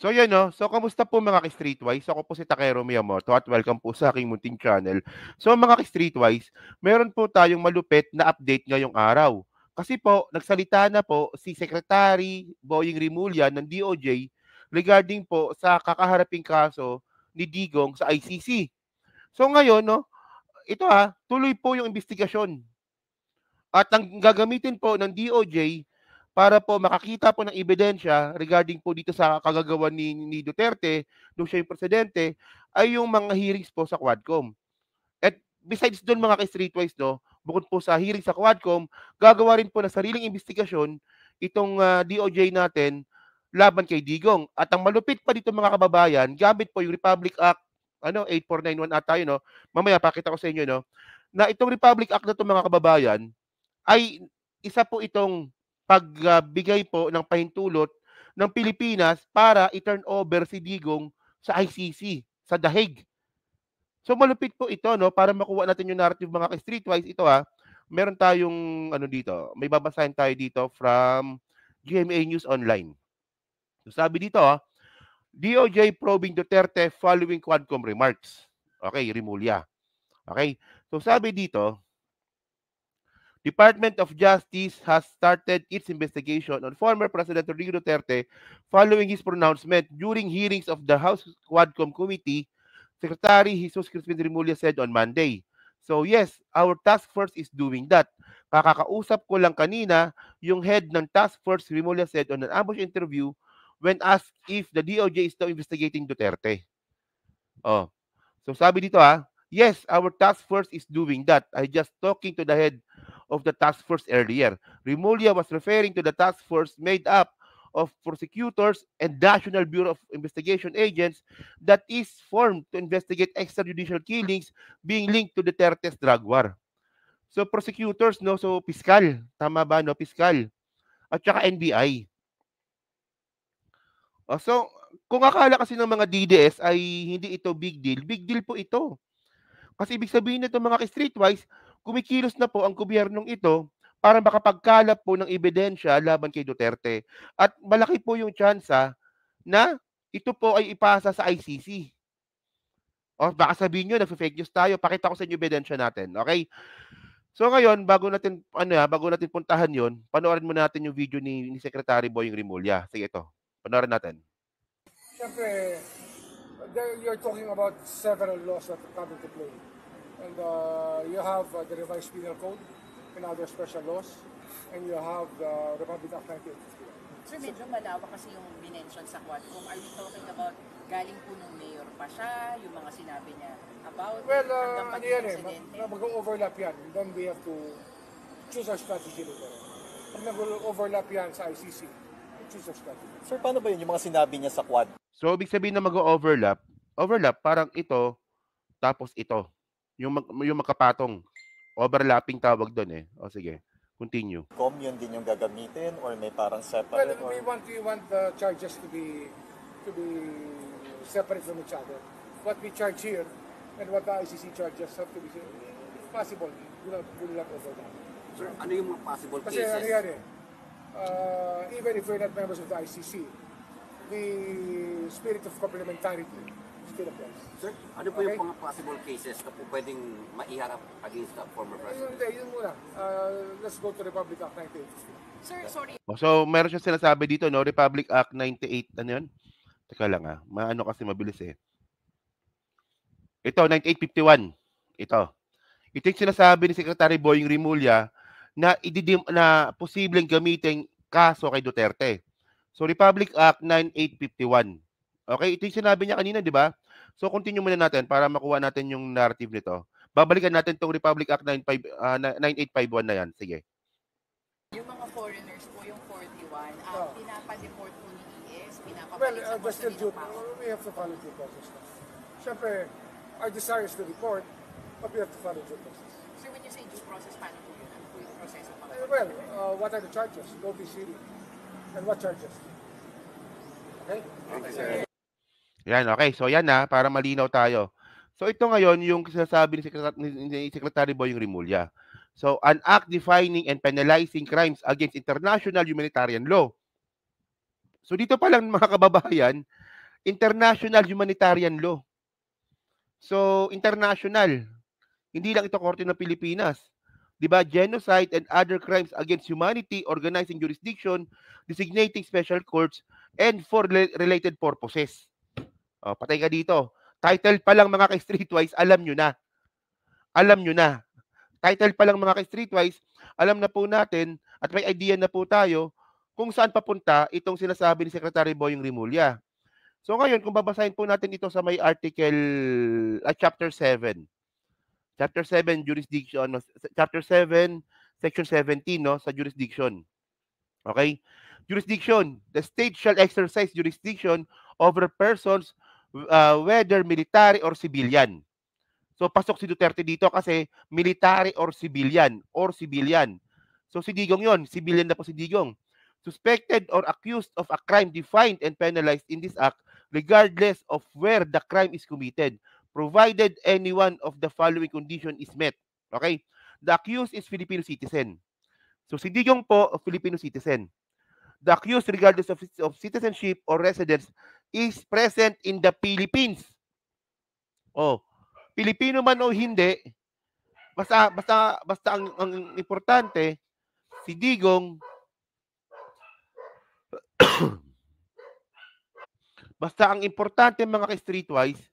So yan no, so kamusta po mga ka-Streetwise? Ako po si Takero Miyamoto at welcome po sa aking munting channel. So mga ka-Streetwise, meron po tayong malupit na update ngayong araw. Kasi po, nagsalita na po si Secretary Boying Rimulya ng DOJ regarding po sa kakaharaping kaso ni Digong sa ICC. So ngayon, no, ito tuloy po yung investigasyon. At ang gagamitin po ng DOJ para po makakita po ng ebidensya regarding po dito sa kagagawan ni Duterte nung siya yung presidente ay yung mga hearings po sa Quadcom. At besides doon mga ka-Streetwise, no, bukod po sa hearing sa Quadcom, gagawa rin po ng sariling investigasyon itong DOJ natin laban kay Digong. At ang malupit pa dito mga kababayan, gamit po yung Republic Act 8491 ata yun, no? Mamaya pakita ko sa inyo, no, na itong Republic Act na to mga kababayan ay isa po itong pagbigay po ng pahintulot ng Pilipinas para i-turn over si Digong sa ICC, sa The Hague. So malupit po ito, no, para makuha natin yung narrative mga ka-Streetwise. Ito meron tayong ano dito, may babasahin tayo dito from GMA News Online. So sabi dito, DOJ probing Duterte following Quadcom remarks. Okay, Rimulya. Okay, so sabi dito, Department of Justice has started its investigation on former President Rodrigo Duterte following his pronouncement during hearings of the House Quadcom Committee, Secretary Jesus Crispin Rimulya said on Monday. So yes, our task force is doing that. Kakakausap ko lang kanina yung head ng task force, Rimulya said on an ambush interview when asked if the DOJ is now investigating Duterte. Oh, so sabi dito yes, our task force is doing that. I just talking to the head of the task force earlier. Rimulya was referring to the task force made up of prosecutors and National Bureau of Investigation agents that is formed to investigate extrajudicial killings being linked to Duterte's drug war. So prosecutors, no, so piskal, tama ba, no, piskal, at saka NBI. So kung akala kasi ng mga DDS ay hindi ito big deal po ito. Kasi ibig sabihin nito mga ka-Streetwise, kumikilos na po ang gobyernong ito para makapagkalap po ng ebidensya laban kay Duterte. At malaki po yung tsansa na ito po ay ipasa sa ICC. O baka sabihin nyo, nagfe-fake news tayo, pakita ko sa inyo ebidensya natin. Okay? So ngayon, bago natin puntahan yon, panoorin muna natin yung video ni Secretary Boying Rimulya. Sige ito, panoorin natin. Siyempre, you're talking about several laws that come into play. And you have the revised penal code and other special laws, and you have the Republic Act 1951. Sir, medyo malawak kasi yung minention sa Quadcom. Are we talking about galing po nung mayor pa siya, yung mga sinabi niya about Well, hanggang ano pagiging yan presidente? mag-overlap yan. Then we have to choose our strategy later. Pag nag-overlap yan sa ICC, choose our strategy. Sir, paano ba yun yung mga sinabi niya sa Quad? So, ibig sabihin na mag-overlap, parang ito, tapos ito. Yung magkapatong. Overlapping tawag doon eh. O sige, continue. Yun din yung gagamitin or may parang separate? Well, we want the charges to be separate from each other. What we charge here and what the ICC charges have to be possible. Will not overlap. Sir, ano yung mga possible Kasi cases? ano yan even if we're not members of the ICC, the spirit of complementarity still applies. Sir, ano po yung mga possible cases na po pwedeng maiharap against the former president? Yun muna. Let's go to Republic Act 1950. Sir, sorry. So, meron siya sinasabi dito, no? Republic Act 98, ano yun? Teka lang maano kasi mabilis eh. Ito, 9851. Ito yung sinasabi ni Secretary Boying Rimulya na na posibleng gamitin kaso kay Duterte. So, Republic Act 9851. Okay, ito yung sinabi niya kanina, di ba? So, continue muna natin para makuha natin yung narrative nito. Babalikan natin tong Republic Act 9851 na yan. Sige. Yung mga foreigners po, yung 41, pinapa-deport po ni ES, Well, pinapabalik sa but still custody ng PAO. we have to follow due process now. Siyempre, our desire is to report, but we have to follow due process. Sir, when you say due process, paano po yun? Ano po yung proseso pa? Well, what are the charges? Notice hearing. And what charges? Okay? Yan, okay. So, yan para malinaw tayo. So, ito ngayon yung sinasabi ni Secretary Boying Rimulya. So, an act defining and penalizing crimes against international humanitarian law. So, dito pa lang mga kababayan, international humanitarian law. So, international. Hindi lang ito korte ng Pilipinas. 'Di ba? Genocide and other crimes against humanity, organizing jurisdiction, designating special courts, and for related purposes. Oh, patay ka dito. Title pa lang mga ka-streetwise, alam nyo na. Alam nyo na. Title pa lang mga ka-streetwise, alam na po natin at may idea na po tayo kung saan papunta itong sinasabi ni Secretary Boying Rimulya. So ngayon, kung babasahin po natin ito sa may article, chapter 7. Chapter 7, jurisdiction. Chapter 7, section 17, no, sa jurisdiction. Okay? Jurisdiction. The state shall exercise jurisdiction over persons whether military or civilian. So pasok si Duterte dito kasi military or civilian. So si Digong yon, civilian na po si Digong. Suspected or accused of a crime defined and penalized in this act regardless of where the crime is committed, provided any one of the following condition is met. Okay? The accused is Filipino citizen. So si Digong po, Filipino citizen. The accused, regardless of citizenship or residence, is present in the Philippines. Oh, Pilipino man o hindi, basta ang importante, si Digong, basta ang importante mga ka-streetwise,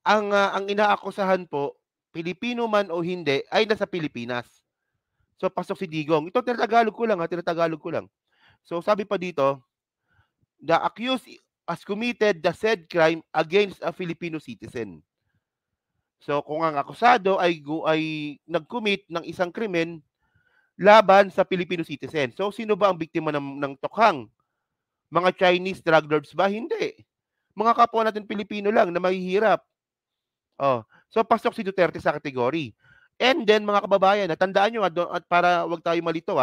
ang inaakusahan po, Pilipino man o hindi, ay nasa Pilipinas. So, pasok si Digong. Ito, tinatagalog ko lang. So, sabi pa dito, the accused has committed the said crime against a Filipino citizen. So, kung ang akusado ay nag-commit ng isang krimen laban sa Filipino citizen. So, sino ba ang biktima ng tokhang? Mga Chinese drug lords ba? Hindi. Mga kapwa natin Pilipino lang na mahihirap. Oh, so pasok si Duterte sa kategory. And then mga kababayan, natandaan nyo at para wag tayo malito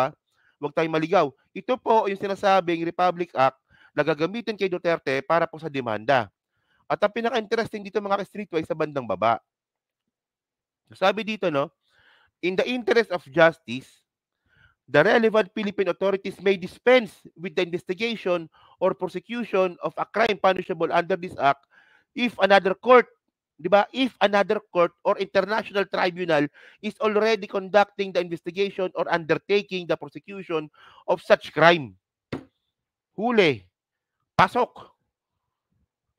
wag tayo maligaw. Ito po yung sinasabing Republic Act na gagamitin kay Duterte para po sa demanda. At ang pinaka-interesting dito mga ka-streetwise sa bandang baba. Sabi dito, no, in the interest of justice, the relevant Philippine authorities may dispense with the investigation or prosecution of a crime punishable under this act if another court, di ba? If another court or international tribunal is already conducting the investigation or undertaking the prosecution of such crime. Huli. Pasok.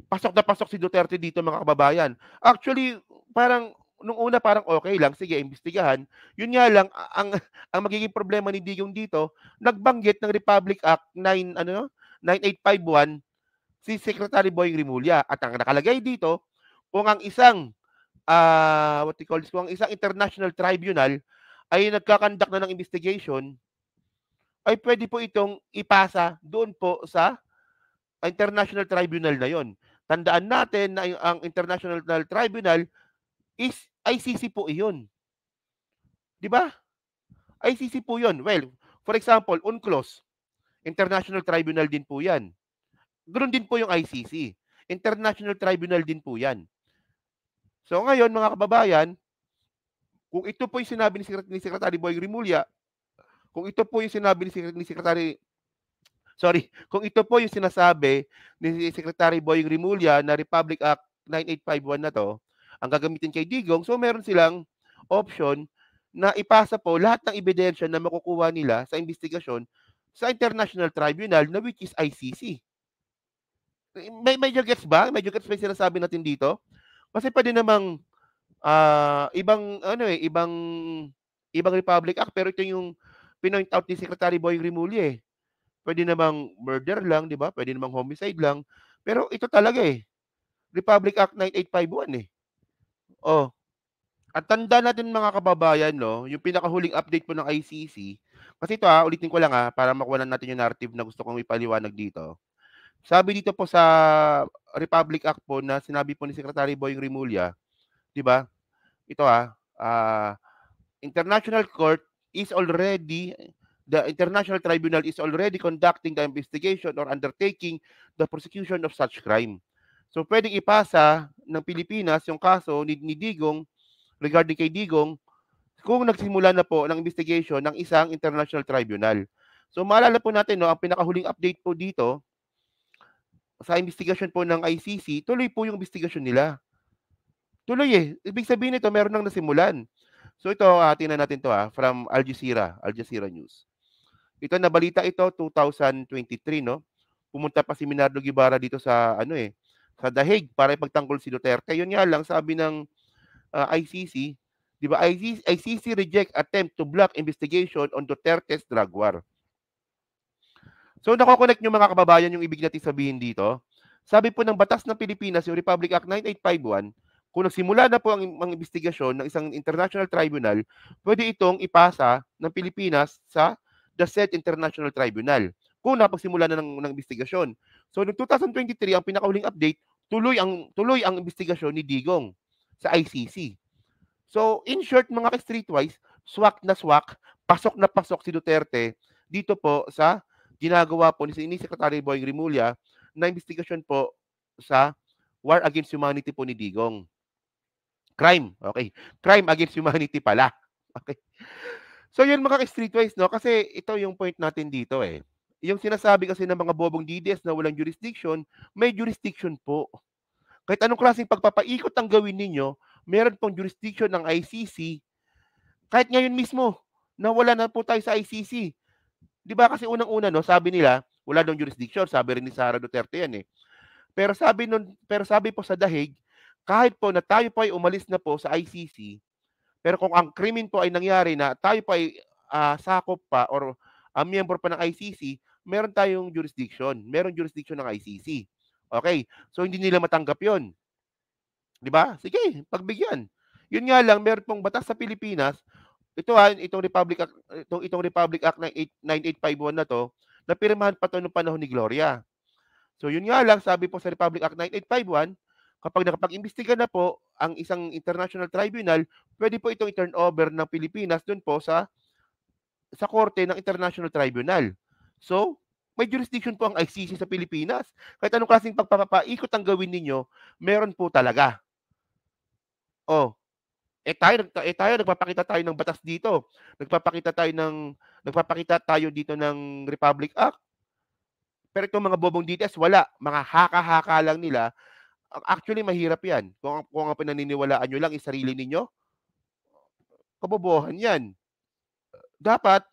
Pasok na pasok si Duterte dito mga kababayan. Actually, parang nung una parang okay lang, sige, imbestigahan. Yun nga lang ang magiging problema ni Digong dito, nagbanggit ng Republic Act 9851 si Secretary Boying Rimulya at ang nakalagay dito kung ang isang kung ang isang international tribunal ay nagkakandak na ng investigation, ay pwede po itong ipasa doon po sa international tribunal na yon. Tandaan natin na ang international tribunal is ICC po iyon. 'Di ba? ICC po 'yon. Well, for example, UNCLOS, international tribunal din po 'yan. Ganoon din po yung ICC. International tribunal din po 'yan. So ngayon mga kababayan, kung ito po yung sinabi ni Secretary Boying Rimulya, kung ito po yung sinabi ni Secretary kung ito po yung sinasabi ni Secretary Boying Rimulya na Republic Act 9851 na to, ang gagamitin kay Digong, so meron silang option na ipasa po lahat ng ebidensya na makukuha nila sa investigasyon sa International Tribunal na which is ICC. Medyo gets ba? Medyo gets ba yung sinasabi natin dito? Kasi pwede namang ibang Republic Act, pero ito yung pinoint out ni Secretary Boying Rimulya eh. Pwede namang murder lang, di ba? Pwede namang homicide lang. Pero ito talaga eh. Republic Act 9851 eh. Oh. At tanda natin mga kababayan, no, yung pinakahuling update po ng ICC, kasi ito ulitin ko lang para makuha natin yung narrative na gusto kong ipaliwanag dito. Sabi dito po sa Republic Act po na sinabi po ni Secretary Boying Rimulya, di ba? Ito International Court is already, the International Tribunal is already conducting the investigation or undertaking the prosecution of such crime. So pwedeng ipasa ng Pilipinas yung kaso ni Digong regarding kay Digong kung nagsimula na po ng investigation ng isang international tribunal. So maalala po natin, no, ang pinakahuling update po dito sa investigasyon po ng ICC, tuloy po yung investigasyon nila. Tuloy eh. Ibig sabihin nito, meron nang nasimulan. So ito, tingnan natin to from Al Jazeera News. Ito, nabalita ito, 2023, no? Pumunta pa si Minardo Guevara dito sa, sa The Hague para ipagtanggol si Duterte. Yun nga lang, sabi ng ICC, di ba, ICC reject attempt to block investigation on Duterte's drug war. So, nakokonect nyo mga kababayan yung ibig natin sabihin dito. Sabi po ng batas ng Pilipinas, yung Republic Act 9851, kung nagsimula na po ang investigasyon ng isang international tribunal, pwede itong ipasa ng Pilipinas sa the said international tribunal kung napagsimula na ng investigasyon. So, noong 2023, ang pinakahuling update, tuloy ang investigasyon ni Digong sa ICC. So, in short, mga ka-streetwise, swak na swak, pasok na pasok si Duterte dito po sa ginagawa po ni Secretary Boying Rimulya na investigasyon po sa war against humanity po ni Digong. Crime, okay. Crime against humanity pala. Okay. So, yun mga ka-streetwise, no? Kasi ito yung point natin dito eh. Yung sinasabi kasi ng mga bobong DDS na walang jurisdiction, may jurisdiction po. Kahit anong klaseng pagpapaikot ang gawin ninyo, meron pong jurisdiction ng ICC. Kahit ngayon mismo, nawala na po tayo sa ICC. Di ba kasi unang-una, no, sabi nila, wala daw jurisdiction, sabi rin ni Sara Duterte yan eh. Pero sabi po sa The Hague, kahit po na tayo po ay umalis na po sa ICC, pero kung ang krimen po ay nangyari na tayo po ay sakop pa or miyembro pa ng ICC, meron tayong jurisdiction. Meron jurisdiction ng ICC. Okay? So, hindi nila matanggap yon. Di ba? Sige, pagbigyan. Yun nga lang, meron pong batas sa Pilipinas, itong Republic Act 9851 na to, na pirmahan pa to noong panahon ni Gloria. So, yun nga lang, sabi po sa Republic Act 9851, kapag nakapag-imbestiga na po ang isang international tribunal, pwede po itong i-turn over ng Pilipinas doon po sa korte ng international tribunal. So, may jurisdiction po ang ICC sa Pilipinas. Kahit anong klaseng pagpapaikot ang gawin ninyo, meron po talaga. Oh, tayo nagpapakita tayo ng batas dito. Nagpapakita tayo dito ng Republic Act. Pero itong mga bobong DDS, wala. Mga haka-haka lang nila. Actually, mahirap yan. Kung ang pinaniniwalaan nyo lang is sarili ninyo, kabobohan yan. Dapat,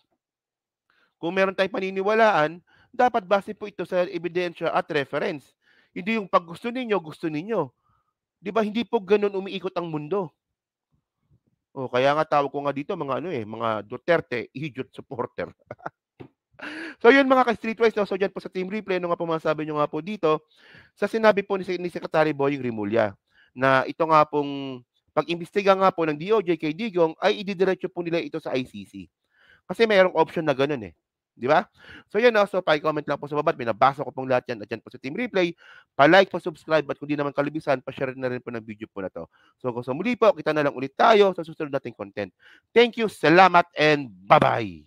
kung meron tayong paniniwalaan, dapat base po ito sa ebidensya at reference. Hindi yung pag gusto ninyo. Di ba, hindi po ganun umiikot ang mundo. O, kaya nga tawag ko nga dito, mga Duterte, idiot supporter. So, yun mga ka-streetwise, no? So, dyan po sa Team Replay, nga po masabi nyo nga po dito, sa sinabi po ni Secretary Boying Rimulya, na ito nga pong pag-imbestiga nga po ng DOJ kay Digong, ay ididiretso po nila ito sa ICC. Kasi mayroong option na ganun eh. Di ba? So yan, so pa-comment lang po sa baba. Binabasa ko pong lahat yan at yan po sa Team Replay. Pa-like, pa-subscribe at kung di naman kalibisan, pa-share na rin po ng video po na to. So kung sa muli po, kita na lang ulit tayo sa susunod nating content. Thank you, salamat, and bye-bye!